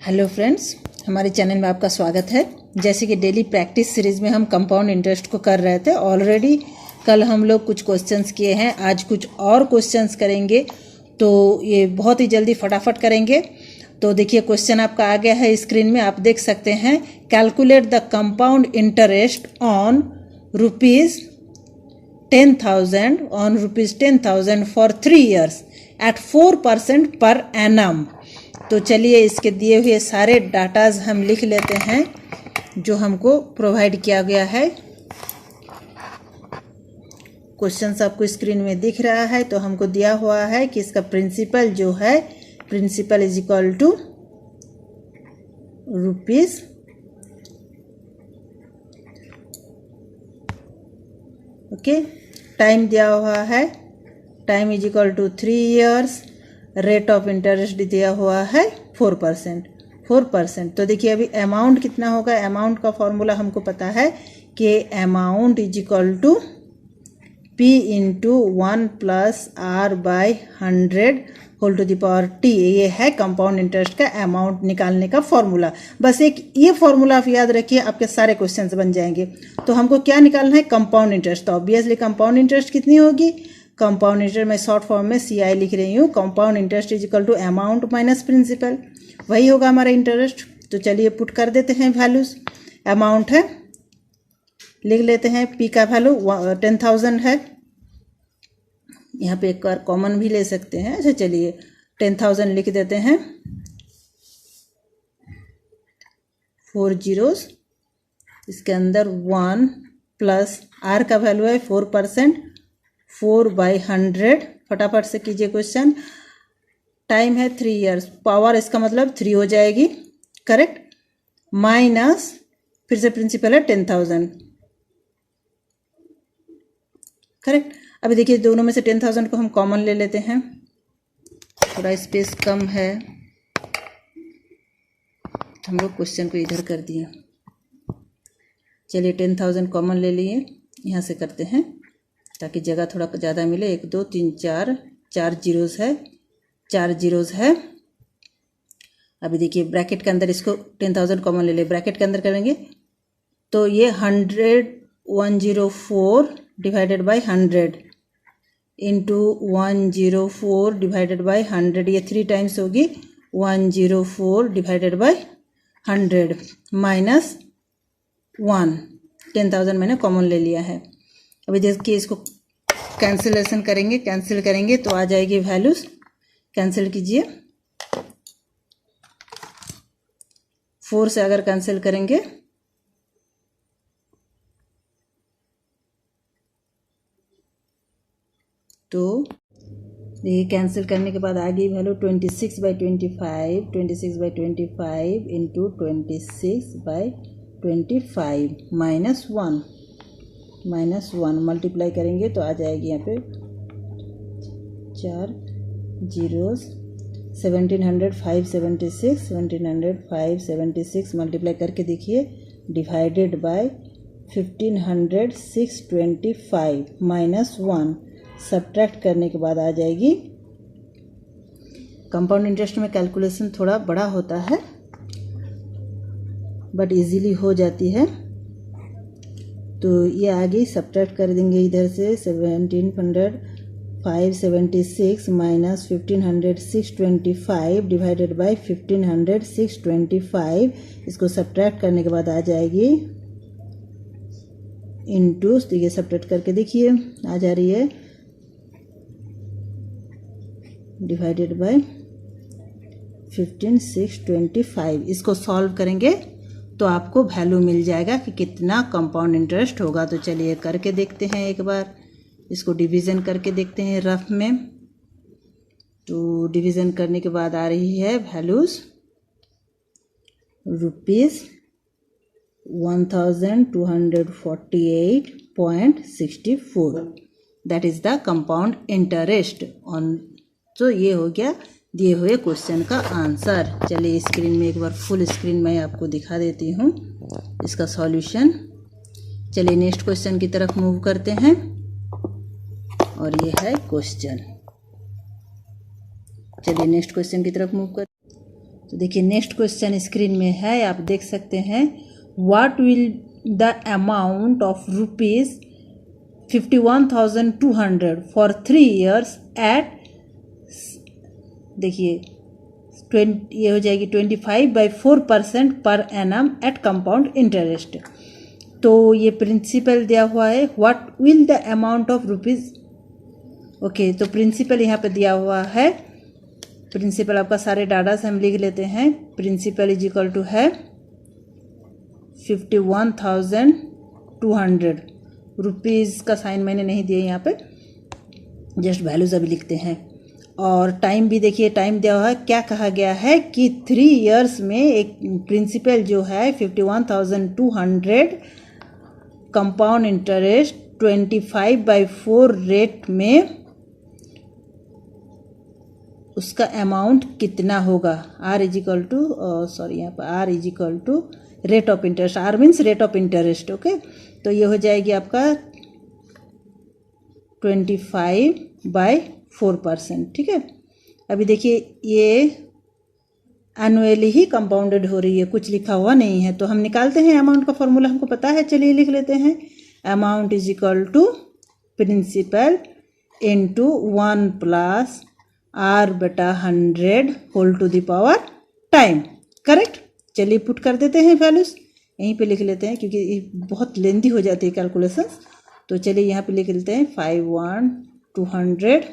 Hello friends, हमारे channel में आपका स्वागत है। जैसे कि डेली प्रैक्टिस सीरीज़ में हम कंपाउंड इंटरेस्ट को कर रहे थे। ऑलरेडी कल हम लोग कुछ क्वेश्चंस किए हैं, आज कुछ और क्वेश्चंस करेंगे। तो ये बहुत ही जल्दी फटाफट करेंगे। तो देखिए क्वेश्चन आपका आ गया है स्क्रीन में, आप देख सकते हैं। Calculate the compound interest on rupees 10,000 for 3 years at 4% per annum. तो चलिए इसके दिए हुए सारे डाटाज हम लिख लेते हैं जो हमको प्रोवाइड किया गया है। क्वेश्चंस आपको स्क्रीन में दिख रहा है। तो हमको दिया हुआ है कि इसका प्रिंसिपल जो है, principal is equal to rupees okay. Time दिया हुआ है, time is equal to 3 years। Rate of interest दिया हुआ है 4%। तो देखिए अभी अमाउंट कितना होगा। अमाउंट का फॉर्मूला हमको पता है कि amount is equal to P into 1 plus R by 100 whole to the power T। ये है कंपाउंड इंटरेस्ट का अमाउंट निकालने का फॉर्मूला। बस एक ये फॉर्मूला आप याद रखिए, आपके सारे क्वेश्चंस बन जाएंगे। तो हमको क्या निकालना है, कंपाउंड इंटरेस्ट। तो ऑब्वियसली कंपाउंड इंटरेस्ट कितनी होगी, कंपाउंड इंटरेस्ट मैं शॉर्ट फॉर्म में CI लिख रही हूँ। Compound interest is equal to amount minus principal, वही होगा हमारा इंटरेस्ट। तो चलिए पुट कर देते हैं वैल्यूज। अमाउंट है, लिख लेते हैं P का वैल्यू 10,000 है। यहाँ पे एक बार कॉमन भी ले सकते हैं। अच्छा चलिए 10,000 लिख देते हैं, 4 zeros, इसके अंदर 1 प्लस R का वैल्यू है 4%, 4/100। फटाफट से कीजिए क्वेश्चन। टाइम है 3 years, पावर इसका मतलब 3 हो जाएगी, करेक्ट। माइनस फिर से प्रिंसिपल है 10,000, करेक्ट। अभी देखिए दोनों में से 10,000 को हम कॉमन ले लेते हैं। थोड़ा स्पेस कम है, हम लोग क्वेश्चन को इधर कर दिए। चलिए 10,000 कॉमन ले लिए, यहाँ से करते हैं ताकि जगह थोड़ा ज़्यादा मिले। 1 2 3 4 जीरोस है, 4 जीरोस है। अभी देखिए ब्रैकेट के अंदर इसको 10,000 कॉमन ले ले, ब्रैकेट के अंदर करेंगे तो ये 104 divided by 100 into 104 divided by 100, ये 3 टाइम्स होगी। 104 डिवाइडेड बाई 100 माइनस 1। 10,000 मैंने कॉमन ले लिया है। अभी देखिए इसको कैंसिलेशन करेंगे, कैंसिल करेंगे तो आ जाएगी वैल्यूज। कैंसिल कीजिए, 4 से अगर कैंसिल करेंगे तो देखिए कैंसिल करने के बाद आ गई वैल्यू 26/25, 26/25 इंटू 26/25 माइनस 1 मल्टीप्लाई करेंगे तो आ जाएगी यहाँ पे 4 जीरोस, 1700 576, 1700 576 मल्टीप्लाई करके देखिए, डिवाइडेड बाय 1500 625 माइनस 1 सब्ट्रैक्ट करने के बाद आ जाएगी। कंपाउंड इंटरेस्ट में कैलकुलेशन थोड़ा बड़ा होता है बट इजीली हो जाती है। तो ये आगे सब्ट्रैक्ट कर देंगे इधर से 1700 576 माइनस 1500 625 डिवाइडेड बाय 1500 625। इसको सब्ट्रैक्ट करने के बाद आ जाएगी इनटू, तो ये सब्ट्रैक्ट करके देखिए आ जा रही है डिवाइडेड बाय 15 625। इसको सॉल्व करेंगे तो आपको वैल्यू मिल जाएगा कि कितना कंपाउंड इंटरेस्ट होगा। तो चलिए करके देखते हैं एक बार, इसको डिवीज़न करके देखते हैं रफ में। तो डिवीज़न करने के बाद आ रही है values rupees 1248.64, that is the compound interest on. तो ये हो गया दिए हुए क्वेश्चन का आंसर। चलिए स्क्रीन में एक बार फुल स्क्रीन में आपको दिखा देती हूँ इसका सॉल्यूशन। चलिए नेक्स्ट क्वेश्चन की तरफ मूव करते हैं और ये है क्वेश्चन। चलिए नेक्स्ट क्वेश्चन की तरफ मूव कर। तो देखिए नेक्स्ट क्वेश्चन स्क्रीन में है, आप देख सकते हैं। What will the amount of rupees 51,200 for 3 years at, देखिए ये हो जाएगी 25/4% per annum eight compound interest. तो ये प्रिंसिपल दिया हुआ है। What will the amount of rupees, okay, तो प्रिंसिपल यहाँ पे दिया हुआ है। प्रिंसिपल आपका सारे डाटा से हम लिख लेते हैं। प्रिंसिपल इज इक्वल टू है 51,200 रुपीज़ का साइन मैंने नहीं दिया यहाँ पे, जस्ट वैल्यूज अभी लिखते हैं। और टाइम भी देखिए, टाइम दिया हुआ है। क्या कहा गया है कि 3 years में एक प्रिंसिपल जो है 51,200 कंपाउंड इंटरेस्ट 25/4 रेट में उसका अमाउंट कितना होगा। R is equal to, sorry यहाँ पर R is equal to rate of interest. R means rate of interest, okay. तो ये हो जाएगी आपका 25/4%, ठीक है। अभी देखिए ये एनुअली ही कंपाउंडेड हो रही है, कुछ लिखा हुआ नहीं है। तो हम निकालते हैं अमाउंट का फॉर्मूला, हमको पता है, चलिए लिख लेते हैं। Amount is equal to principal into 1 + R/100 whole to the power time, correct. चलिए पुट कर देते हैं वैल्यूज, यहीं पे लिख लेते हैं क्योंकि ये बहुत लेंदी हो जाती है कैलकुलेशन। तो चलिए यहाँ पे लिख लेते हैं 51,200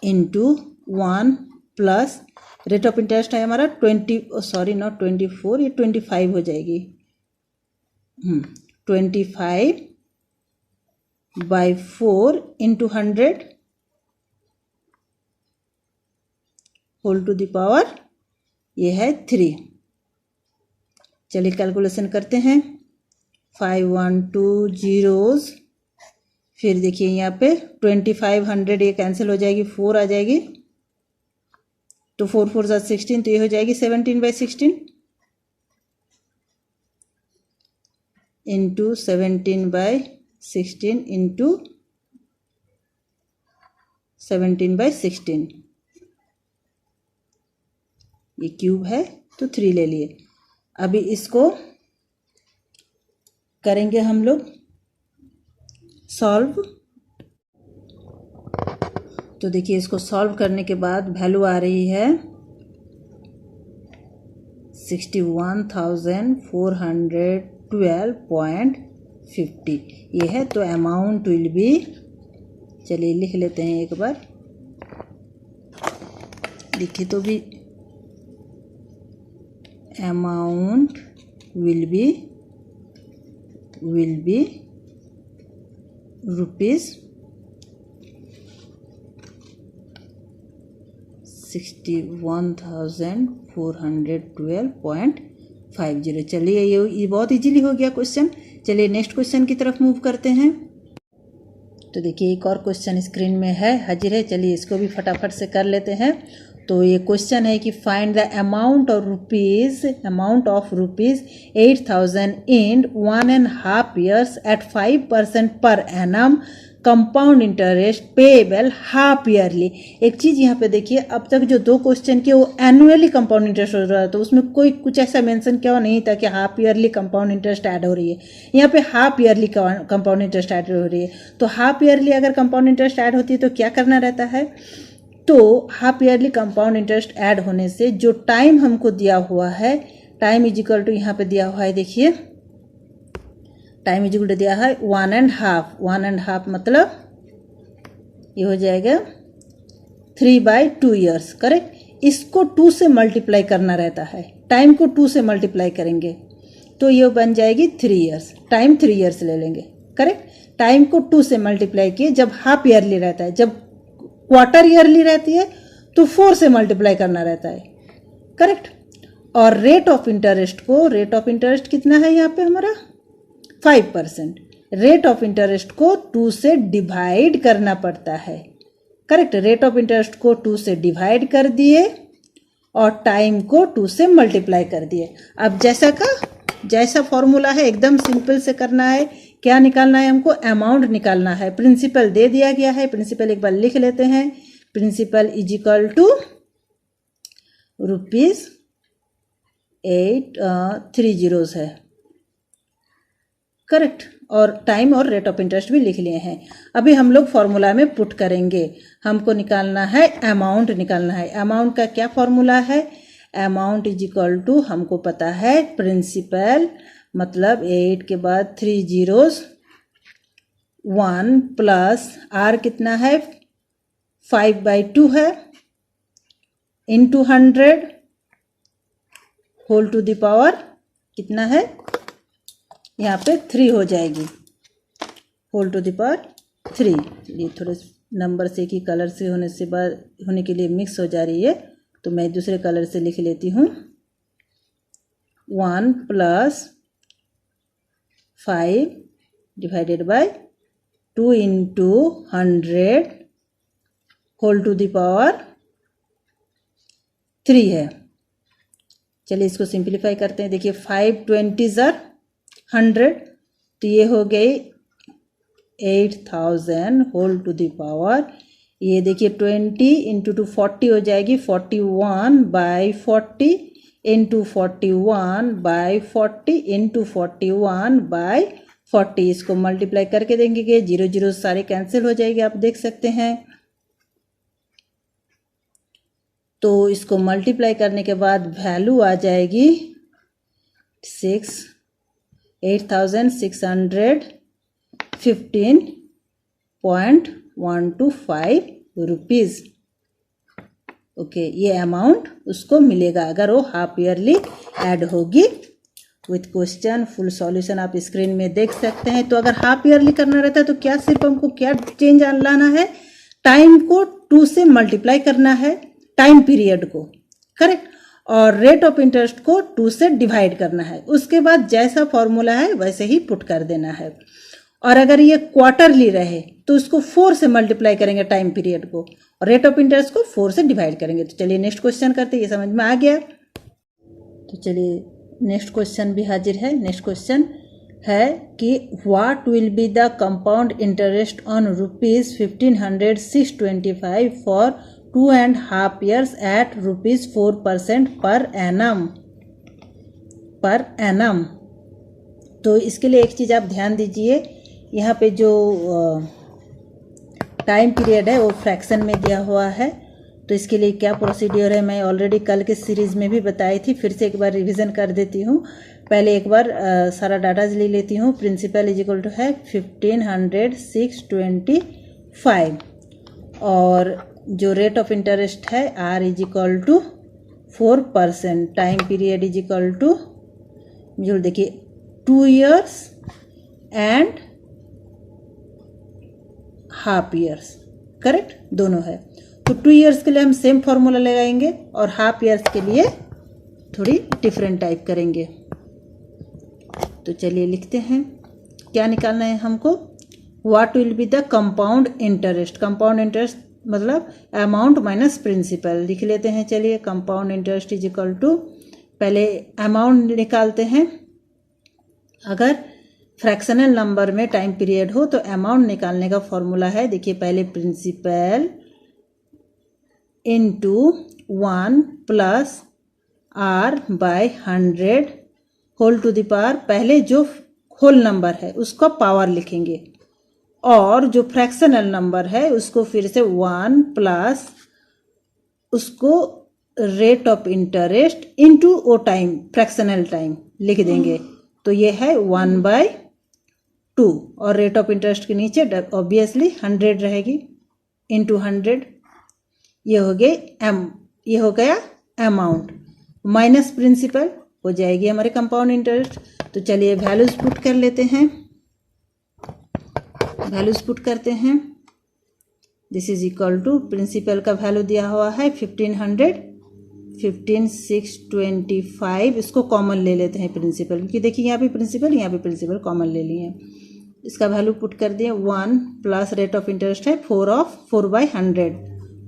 into 1 plus rate of interest है हमारा 20, सॉरी नॉट 24, ये 25 हो जाएगी। 25/4 into 100 whole to the power, ये है 3। चलिए कैलकुलेशन करते हैं। 5 1 2 zeros, फिर देखिए यहाँ पे 2500 ये कैंसिल हो जाएगी, 4 आ जाएगी, तो 4 4 + 16, तो ये हो जाएगी 17/16 इंटू 17/16 इंटू 17/16, ये क्यूब है तो 3 ले लिए। अभी इसको करेंगे हम लोग सॉल्व। तो देखिए इसको सॉल्व करने के बाद वैल्यू आ रही है 61,412.50, ये है। तो अमाउंट विल बी, चलिए लिख लेते हैं एक बार, देखिए तो भी अमाउंट विल बी रुपीज 61,412.50। चलिए ये बहुत इजीली हो गया क्वेश्चन। चलिए नेक्स्ट क्वेश्चन की तरफ मूव करते हैं। तो देखिए एक और क्वेश्चन स्क्रीन में है, हाजिर है। चलिए इसको भी फटाफट से कर लेते हैं। तो ये क्वेश्चन है कि find the amount of rupees 8,000 in 1.5 years at 5% per annum compound interest payable half yearly. एक चीज़ यहाँ पे देखिए, अब तक जो 2 क्वेश्चन किए वो एनुअली कंपाउंड इंटरेस्ट हो रहा था, तो उसमें कोई कुछ ऐसा मेंशन किया नहीं था कि half yearly compound interest add हो रही है। यहाँ पे half yearly compound interest add हो रही है। तो हाफ ईयरली अगर कंपाउंड इंटरेस्ट ऐड होती है तो क्या करना रहता है, तो half yearly compound interest add होने से जो टाइम हमको दिया हुआ है, टाइम इज इक्वल टू यहाँ पे दिया हुआ है, देखिए टाइम इज इक्वल टू दिया है 1.5 मतलब ये हो जाएगा 3/2 years, करेक्ट। इसको 2 से मल्टीप्लाई करना रहता है, टाइम को 2 से मल्टीप्लाई करेंगे तो ये बन जाएगी 3 years, टाइम 3 years ले लेंगे, करेक्ट। टाइम को 2 से मल्टीप्लाई किए जब हाफ ईयरली रहता है, जब क्वार्टर ईयरली रहती है तो 4 से मल्टीप्लाई करना रहता है, करेक्ट। और रेट ऑफ इंटरेस्ट को, रेट ऑफ इंटरेस्ट कितना है यहाँ पे हमारा 5%, रेट ऑफ इंटरेस्ट को 2 से डिवाइड करना पड़ता है, करेक्ट। रेट ऑफ इंटरेस्ट को 2 से डिवाइड कर दिए और टाइम को 2 से मल्टीप्लाई कर दिए। अब जैसा फॉर्मूला है एकदम सिंपल से करना है। क्या निकालना है हमको, अमाउंट निकालना है। प्रिंसिपल दे दिया गया है, प्रिंसिपल एक बार लिख लेते हैं। Principal is equal to rupees 8 3 zeros है, करेक्ट। और टाइम और रेट ऑफ इंटरेस्ट भी लिख लिए हैं। अभी हम लोग फॉर्मूला में पुट करेंगे। हमको निकालना है अमाउंट, निकालना है। अमाउंट का क्या फॉर्मूला है? अमाउंट इज इक्वल टू, हमको पता है प्रिंसिपल मतलब 8 के बाद 3 जीरोस 1 प्लस आर कितना है 5/2 है into 100 whole to the power कितना है, यहाँ पे 3 हो जाएगी, होल टू द पावर 3। ये थोड़े नंबर से एक ही कलर से होने के लिए मिक्स हो जा रही है, तो मैं दूसरे कलर से लिख लेती हूँ। 1 plus 5 divided by 2 into 100 whole to the power 3 है। चलिए इसको सिंप्लीफाई करते हैं। देखिए 5 20 100, तो ये हो गई 8000 होल टू द पावर, ये देखिए 20 इंटू 2 40 हो जाएगी, 41/40 इंटू 41/40 इंटू 41/40। इसको मल्टीप्लाई करके देंगे कि 0 0 सारे कैंसिल हो जाएंगे, आप देख सकते हैं। तो इसको मल्टीप्लाई करने के बाद वैल्यू आ जाएगी 86,615.125 रुपीज़। ओके, ये अमाउंट उसको मिलेगा अगर वो हाफ ईयरली ऐड होगी। विथ क्वेश्चन फुल सॉल्यूशन आप स्क्रीन में देख सकते हैं। तो अगर हाफ ईयरली करना रहता है तो क्या सिर्फ हमको क्या चेंज लाना है, टाइम को 2 से मल्टीप्लाई करना है, टाइम पीरियड को, करेक्ट, और रेट ऑफ इंटरेस्ट को 2 से डिवाइड करना है। उसके बाद जैसा फॉर्मूला है वैसे ही पुट कर देना है। और अगर ये क्वार्टरली रहे तो उसको 4 से मल्टीप्लाई करेंगे टाइम पीरियड को, और रेट ऑफ इंटरेस्ट को 4 से डिवाइड करेंगे। तो चलिए नेक्स्ट क्वेश्चन करते हैं, ये समझ में आ गया। तो चलिए नेक्स्ट क्वेश्चन भी हाजिर है। नेक्स्ट क्वेश्चन है कि what will be the compound interest on ₹1500,625 for 2.5 years at ₹4% per annum. तो इसके लिए एक चीज़ आप ध्यान दीजिए, यहाँ पे जो टाइम पीरियड है वो फ्रैक्शन में दिया हुआ है। तो इसके लिए क्या प्रोसीड्योर है मैं ऑलरेडी कल के सीरीज़ में भी बताई थी, फिर से एक बार रिवीजन कर देती हूँ। पहले एक बार सारा डाटा ले लेती हूँ। प्रिंसिपल इज इक्वल टू है 1500,625 और जो रेट ऑफ इंटरेस्ट है R is equal to 4%, time period is equal to जो देखिए 2 years and half years, correct, दोनों है। तो 2 years के लिए हम सेम फॉर्मूला लगाएंगे और हाफ ईयर्स के लिए थोड़ी डिफरेंट टाइप करेंगे। तो चलिए लिखते हैं क्या निकालना है हमको। What will be the compound interest, compound interest मतलब अमाउंट माइनस प्रिंसिपल लिख लेते हैं। चलिए compound interest is equal to, पहले अमाउंट निकालते हैं। अगर फ्रैक्शनल नंबर में टाइम पीरियड हो तो अमाउंट निकालने का फॉर्मूला है, देखिए पहले principal into 1 plus R by 100 whole to the power, पहले जो होल नंबर है उसका पावर लिखेंगे और जो फ्रैक्शनल नंबर है उसको फिर से 1 प्लस उसको रेट ऑफ इंटरेस्ट इनटू ओ टाइम, फ्रैक्शनल टाइम लिख देंगे। तो ये है 1/2 और रेट ऑफ इंटरेस्ट के नीचे ऑब्वियसली 100 रहेगी इंटू 100। ये हो गया अमाउंट माइनस प्रिंसिपल हो जाएगी हमारे कंपाउंड इंटरेस्ट। तो चलिए वैल्यूज पुट कर लेते हैं, वैल्यूज पुट करते हैं। This is equal to principal का वैल्यू दिया हुआ है 15,625, इसको कॉमन ले लेते हैं प्रिंसिपल, क्योंकि देखिए यहाँ भी प्रिंसिपल यहाँ भी प्रिंसिपल कॉमन ले लिए। इसका वैल्यू पुट कर दिए 1 प्लस रेट ऑफ इंटरेस्ट है 4/100,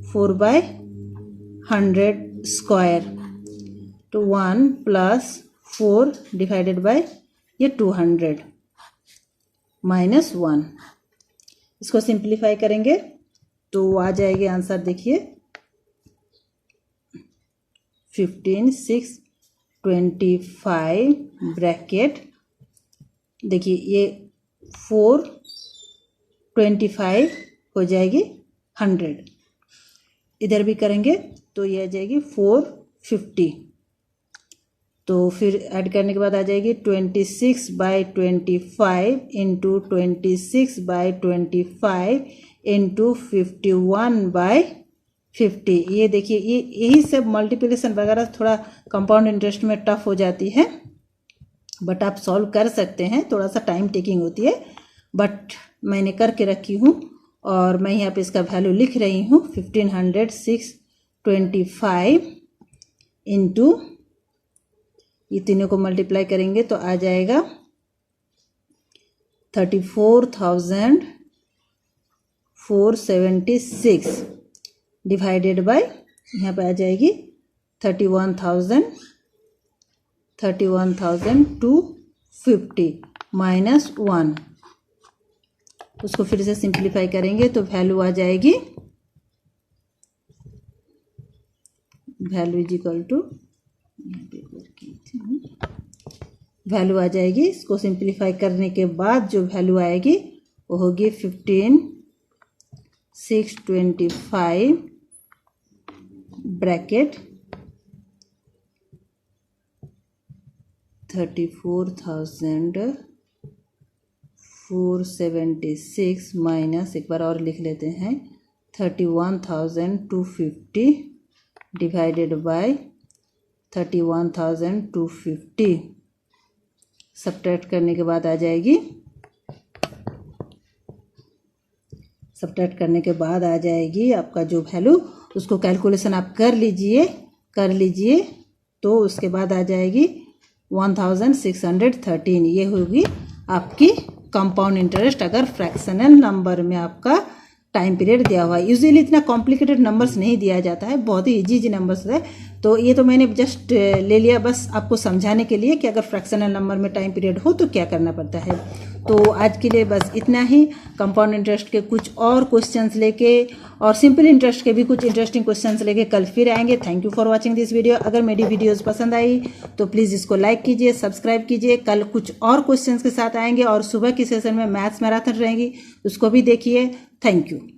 4/100 स्क्वायर, तो 1 प्लस 4 डिवाइडेड बाय ये 200 माइनस 1। इसको सिंप्लीफाई करेंगे तो आ जाएगी आंसर, देखिए 15 6 25 ब्रैकेट, देखिए ये 4 25 हो जाएगी 100, इधर भी करेंगे तो ये आ जाएगी 450। तो फिर ऐड करने के बाद आ जाएगी 26/25 इंटू 26/25 इंटू 51/50। ये देखिए ये यही सब मल्टीप्लिकेशन वगैरह थोड़ा कंपाउंड इंटरेस्ट में टफ हो जाती है, बट आप सॉल्व कर सकते हैं, थोड़ा सा टाइम टेकिंग होती है, बट मैंने करके रखी हूँ और मैं यहाँ पे इसका वैल्यू लिख रही हूँ। 1500/625 इंटू ये तीनों को मल्टीप्लाई करेंगे तो आ जाएगा 34,476 डिवाइडेड बाय, यहाँ पे आ जाएगी 31,250 माइनस 1। उसको फिर से सिंप्लीफाई करेंगे तो वैल्यू आ जाएगी, value is equal to, value आ जाएगी, इसको सिंप्लीफाई करने के बाद जो वैल्यू आएगी वो होगी 15,625 ब्रैकेट 34,476 माइनस, एक बार और लिख लेते हैं, 31,250 डिवाइडेड बाय 31,250, सब्ट्रैक्ट करने के बाद आ जाएगी, सब्ट्रैक्ट करने के बाद आ जाएगी आपका जो वैल्यू, उसको कैलकुलेशन आप कर लीजिए तो उसके बाद आ जाएगी 1613। ये होगी आपकी कंपाउंड इंटरेस्ट अगर फ्रैक्शनल नंबर में आपका टाइम पीरियड दिया हुआ है। यूजुअली इतना कॉम्प्लिकेटेड नंबर्स नहीं दिया जाता है, बहुत ही इजी नंबर्स है। तो ये तो मैंने जस्ट ले लिया बस आपको समझाने के लिए कि अगर फ्रैक्शनल नंबर में टाइम पीरियड हो तो क्या करना पड़ता है। तो आज के लिए बस इतना ही। कंपाउंड इंटरेस्ट के कुछ और क्वेश्चंस लेके और सिंपल इंटरेस्ट के भी कुछ इंटरेस्टिंग क्वेश्चंस लेके कल फिर आएंगे। Thank you for watching this video. अगर मेरी वीडियोस पसंद आई तो प्लीज़ इसको लाइक कीजिए, सब्सक्राइब कीजिए। कल कुछ और क्वेश्चंस के साथ आएंगे और सुबह की सेशन में मैथ्स मैराथन रहेगी, उसको भी देखिए। Thank you.